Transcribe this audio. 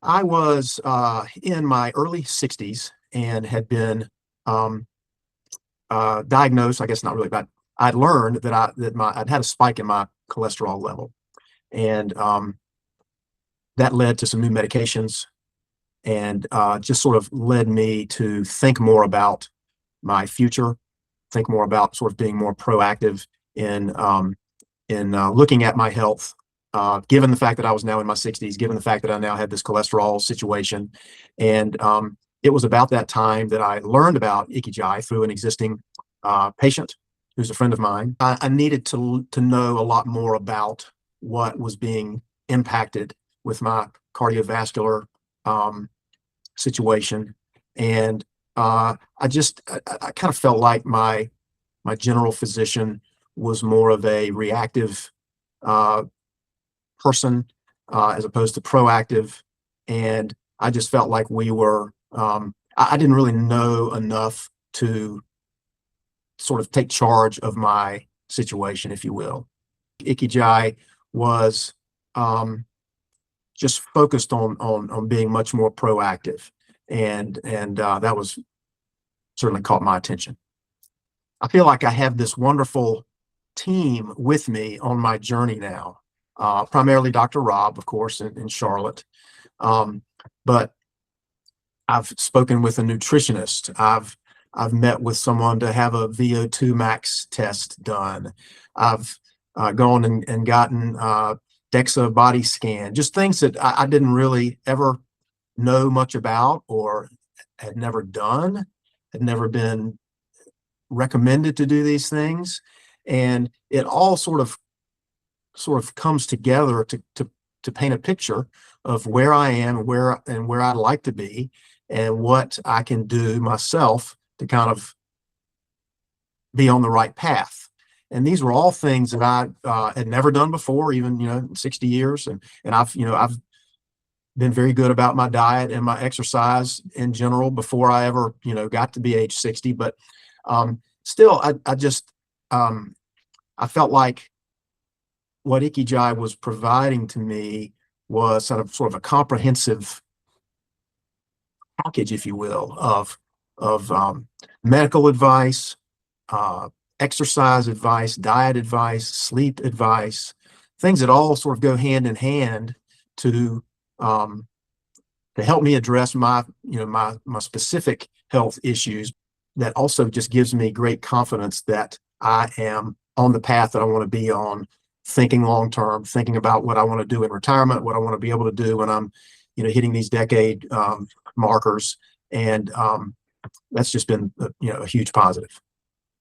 I was in my early 60s and had been um, diagnosed. I guess not really, but I'd learned that I'd had a spike in my cholesterol level, and that led to some new medications, and just sort of led me to think more about my future, think more about sort of being more proactive in looking at my health, given the fact that I was now in my 60s, given the fact that I now had this cholesterol situation. And it was about that time that I learned about Ikigai through an existing patient who's a friend of mine. I needed to know a lot more about what was being impacted with my cardiovascular situation. And I kind of felt like my general physician was more of a reactive uh, person as opposed to proactive. And I just felt like I didn't really know enough to sort of take charge of my situation, if you will. Ikigai was just focused on being much more proactive. And that was certainly caught my attention. I feel like I have this wonderful team with me on my journey now, primarily Dr. Rob, of course, in Charlotte. Um, but I've spoken with a nutritionist. I've met with someone to have a VO2 max test done. I've gone and gotten DEXA body scan, just things that I didn't really ever know much about or had never done, had never been recommended to do these things. And it all sort of comes together to paint a picture of where I am and where I'd like to be and what I can do myself to kind of be on the right path. And these were all things that I had never done before, even, 60 years. And I've been very good about my diet and my exercise in general before I ever, got to be age 60. But still, I felt like what Ikigai was providing to me was sort of a comprehensive package, if you will, of medical advice, exercise advice, diet advice, sleep advice, things that all sort of go hand in hand to help me address my specific health issues. That also just gives me great confidence that I am on the path that I want to be on, thinking long term, thinking about what I want to do in retirement, what I want to be able to do when I'm, hitting these decade markers. And that's just been, a huge positive.